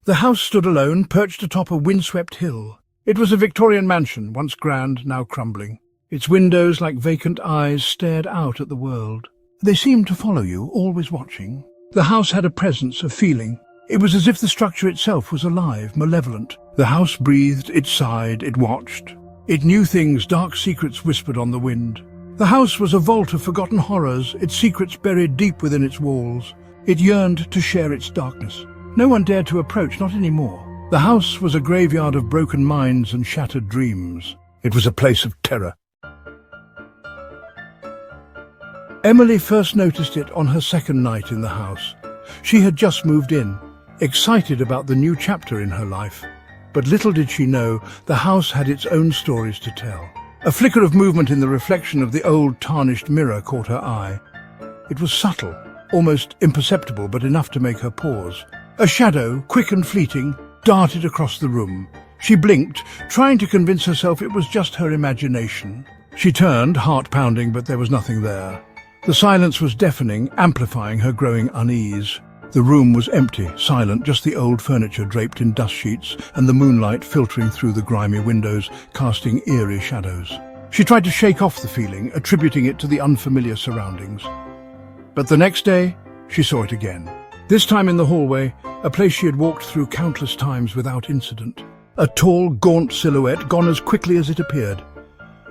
The house stood alone, perched atop a windswept hill. It was a Victorian mansion, once grand, now crumbling. Its windows, like vacant eyes, stared out at the world. They seemed to follow you, always watching. The house had a presence, a feeling. It was as if the structure itself was alive, malevolent. The house breathed, it sighed, it watched. It knew things, dark secrets whispered on the wind. The house was a vault of forgotten horrors, its secrets buried deep within its walls. It yearned to share its darkness. No one dared to approach, not anymore. The house was a graveyard of broken minds and shattered dreams. It was a place of terror. Emily first noticed it on her second night in the house. She had just moved in, excited about the new chapter in her life. But little did she know, the house had its own stories to tell. A flicker of movement in the reflection of the old tarnished mirror caught her eye. It was subtle, almost imperceptible, but enough to make her pause. A shadow, quick and fleeting, darted across the room. She blinked, trying to convince herself it was just her imagination. She turned, heart pounding, but there was nothing there. The silence was deafening, amplifying her growing unease. The room was empty, silent, just the old furniture draped in dust sheets and the moonlight filtering through the grimy windows, casting eerie shadows. She tried to shake off the feeling, attributing it to the unfamiliar surroundings. But the next day, she saw it again. This time in the hallway, a place she had walked through countless times without incident. A tall, gaunt silhouette, gone as quickly as it appeared.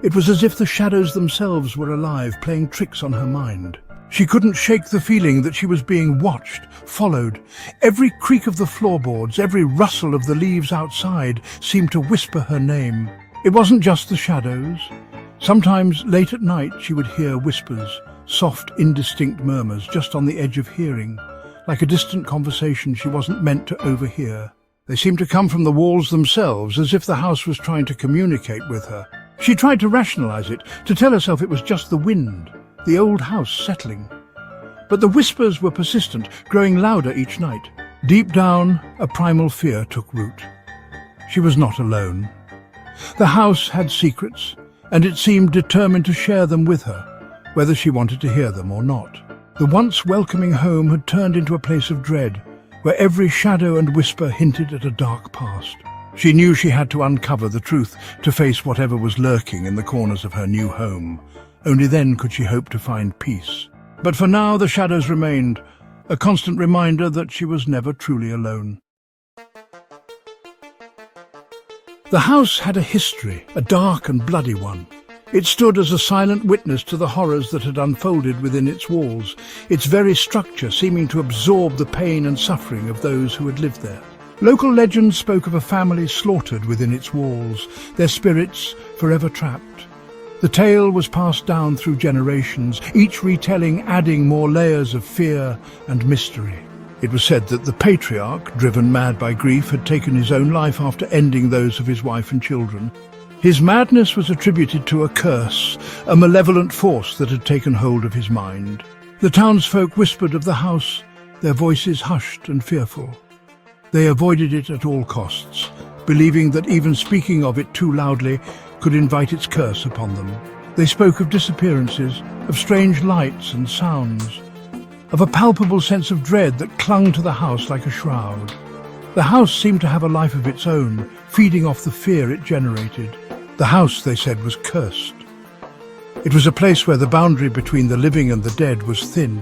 It was as if the shadows themselves were alive, playing tricks on her mind. She couldn't shake the feeling that she was being watched, followed. Every creak of the floorboards, every rustle of the leaves outside seemed to whisper her name. It wasn't just the shadows. Sometimes, late at night, she would hear whispers, soft, indistinct murmurs just on the edge of hearing, like a distant conversation she wasn't meant to overhear. They seemed to come from the walls themselves, as if the house was trying to communicate with her. She tried to rationalize it, to tell herself it was just the wind, the old house settling. But the whispers were persistent, growing louder each night. Deep down, a primal fear took root. She was not alone. The house had secrets, and it seemed determined to share them with her, whether she wanted to hear them or not. The once welcoming home had turned into a place of dread, where every shadow and whisper hinted at a dark past. She knew she had to uncover the truth, to face whatever was lurking in the corners of her new home. Only then could she hope to find peace. But for now the shadows remained, a constant reminder that she was never truly alone. The house had a history, a dark and bloody one. It stood as a silent witness to the horrors that had unfolded within its walls, its very structure seeming to absorb the pain and suffering of those who had lived there. Local legends spoke of a family slaughtered within its walls, their spirits forever trapped. The tale was passed down through generations, each retelling adding more layers of fear and mystery. It was said that the patriarch, driven mad by grief, had taken his own life after ending those of his wife and children. His madness was attributed to a curse, a malevolent force that had taken hold of his mind. The townsfolk whispered of the house, their voices hushed and fearful. They avoided it at all costs, believing that even speaking of it too loudly could invite its curse upon them. They spoke of disappearances, of strange lights and sounds, of a palpable sense of dread that clung to the house like a shroud. The house seemed to have a life of its own, feeding off the fear it generated. The house, they said, was cursed. It was a place where the boundary between the living and the dead was thin,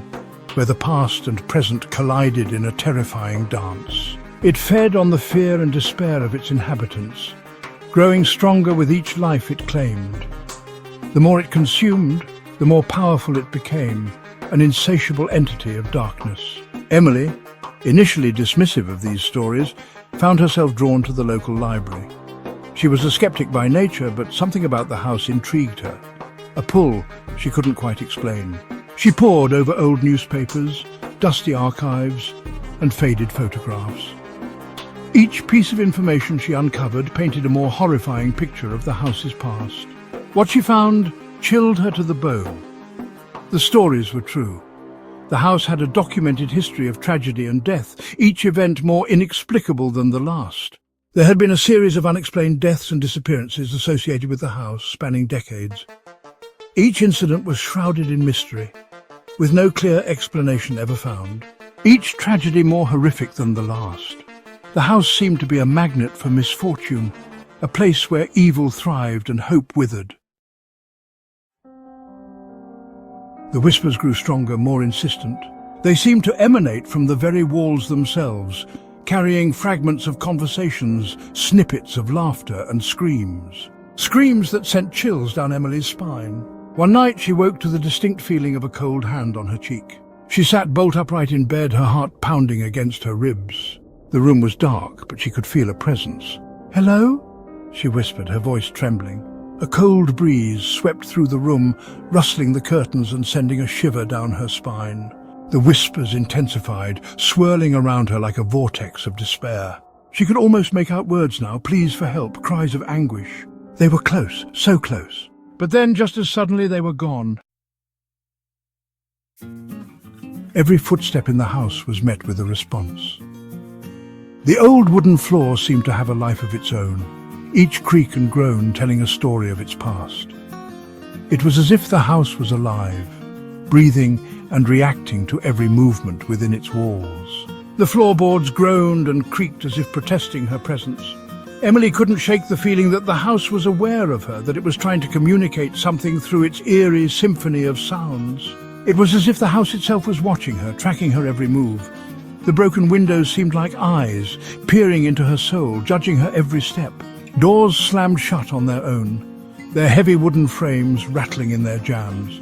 where the past and present collided in a terrifying dance. It fed on the fear and despair of its inhabitants, growing stronger with each life it claimed. The more it consumed, the more powerful it became, an insatiable entity of darkness. Emily, initially dismissive of these stories, found herself drawn to the local library. She was a skeptic by nature, but something about the house intrigued her. A pull she couldn't quite explain. She pored over old newspapers, dusty archives, and faded photographs. Each piece of information she uncovered painted a more horrifying picture of the house's past. What she found chilled her to the bone. The stories were true. The house had a documented history of tragedy and death, each event more inexplicable than the last. There had been a series of unexplained deaths and disappearances associated with the house, spanning decades. Each incident was shrouded in mystery, with no clear explanation ever found. Each tragedy more horrific than the last. The house seemed to be a magnet for misfortune, a place where evil thrived and hope withered. The whispers grew stronger, more insistent. They seemed to emanate from the very walls themselves, carrying fragments of conversations, snippets of laughter and screams. Screams that sent chills down Emily's spine. One night she woke to the distinct feeling of a cold hand on her cheek. She sat bolt upright in bed, her heart pounding against her ribs. The room was dark, but she could feel a presence. "Hello?" she whispered, her voice trembling. A cold breeze swept through the room, rustling the curtains and sending a shiver down her spine. The whispers intensified, swirling around her like a vortex of despair. She could almost make out words now, pleas for help, cries of anguish. They were close, so close. But then, just as suddenly, they were gone. Every footstep in the house was met with a response. The old wooden floor seemed to have a life of its own, each creak and groan telling a story of its past. It was as if the house was alive, breathing and reacting to every movement within its walls. The floorboards groaned and creaked as if protesting her presence. Emily couldn't shake the feeling that the house was aware of her, that it was trying to communicate something through its eerie symphony of sounds. It was as if the house itself was watching her, tracking her every move. The broken windows seemed like eyes, peering into her soul, judging her every step. Doors slammed shut on their own, their heavy wooden frames rattling in their jambs.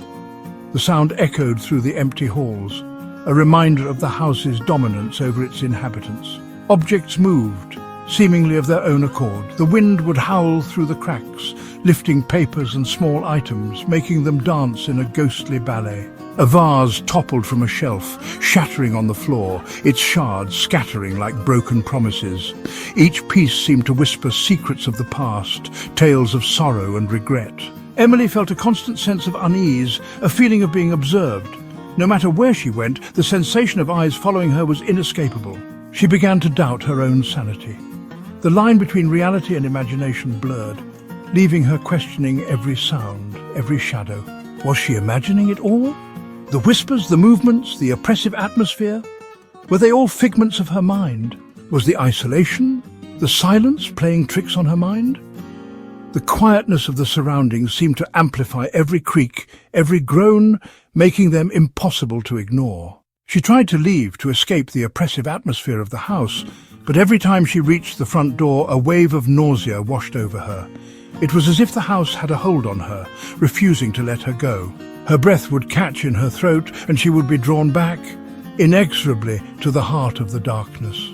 The sound echoed through the empty halls, a reminder of the house's dominance over its inhabitants. Objects moved, seemingly of their own accord. The wind would howl through the cracks, lifting papers and small items, making them dance in a ghostly ballet. A vase toppled from a shelf, shattering on the floor, its shards scattering like broken promises. Each piece seemed to whisper secrets of the past, tales of sorrow and regret. Emily felt a constant sense of unease, a feeling of being observed. No matter where she went, the sensation of eyes following her was inescapable. She began to doubt her own sanity. The line between reality and imagination blurred, leaving her questioning every sound, every shadow. Was she imagining it all? The whispers, the movements, the oppressive atmosphere? Were they all figments of her mind? Was the isolation, the silence playing tricks on her mind? The quietness of the surroundings seemed to amplify every creak, every groan, making them impossible to ignore. She tried to leave, to escape the oppressive atmosphere of the house, but every time she reached the front door, a wave of nausea washed over her. It was as if the house had a hold on her, refusing to let her go. Her breath would catch in her throat, and she would be drawn back, inexorably, to the heart of the darkness.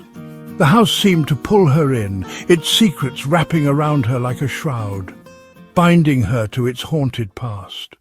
The house seemed to pull her in, its secrets wrapping around her like a shroud, binding her to its haunted past.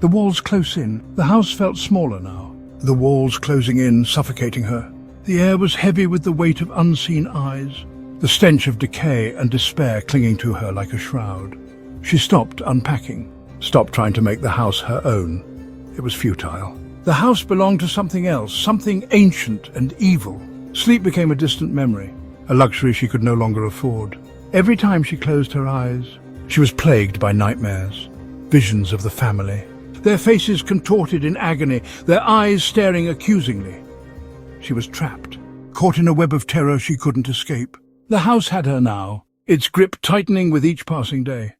The walls close in. The house felt smaller now, the walls closing in, suffocating her. The air was heavy with the weight of unseen eyes, the stench of decay and despair clinging to her like a shroud. She stopped unpacking, stopped trying to make the house her own. It was futile. The house belonged to something else, something ancient and evil. Sleep became a distant memory, a luxury she could no longer afford. Every time she closed her eyes, she was plagued by nightmares, visions of the family, their faces contorted in agony, their eyes staring accusingly. She was trapped, caught in a web of terror she couldn't escape. The house had her now, its grip tightening with each passing day.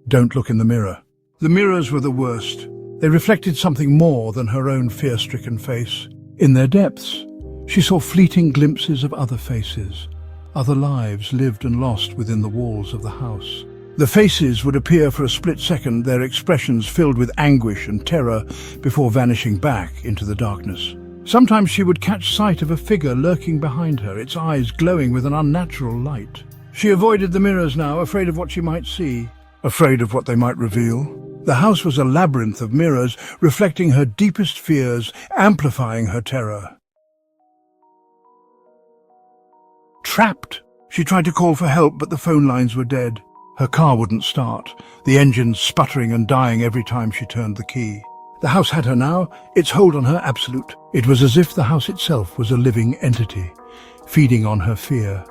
Don't look in the mirror. The mirrors were the worst. They reflected something more than her own fear-stricken face. In their depths, she saw fleeting glimpses of other faces, other lives lived and lost within the walls of the house. The faces would appear for a split second, their expressions filled with anguish and terror before vanishing back into the darkness. Sometimes she would catch sight of a figure lurking behind her, its eyes glowing with an unnatural light. She avoided the mirrors now, afraid of what she might see, afraid of what they might reveal. The house was a labyrinth of mirrors, reflecting her deepest fears, amplifying her terror. Trapped! She tried to call for help, but the phone lines were dead. Her car wouldn't start, the engines sputtering and dying every time she turned the key. The house had her now, its hold on her absolute. It was as if the house itself was a living entity, feeding on her fear,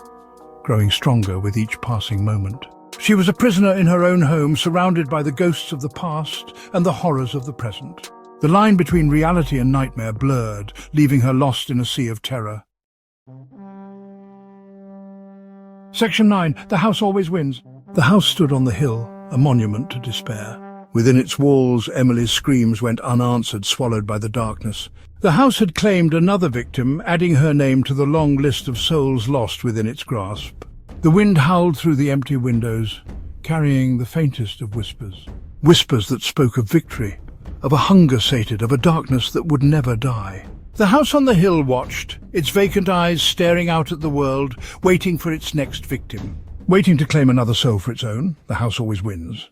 growing stronger with each passing moment. She was a prisoner in her own home, surrounded by the ghosts of the past and the horrors of the present. The line between reality and nightmare blurred, leaving her lost in a sea of terror. Section 9. The house always wins. The house stood on the hill, a monument to despair. Within its walls, Emily's screams went unanswered, swallowed by the darkness. The house had claimed another victim, adding her name to the long list of souls lost within its grasp. The wind howled through the empty windows, carrying the faintest of whispers. Whispers that spoke of victory, of a hunger sated, of a darkness that would never die. The house on the hill watched, its vacant eyes staring out at the world, waiting for its next victim. Waiting to claim another soul for its own, the house always wins.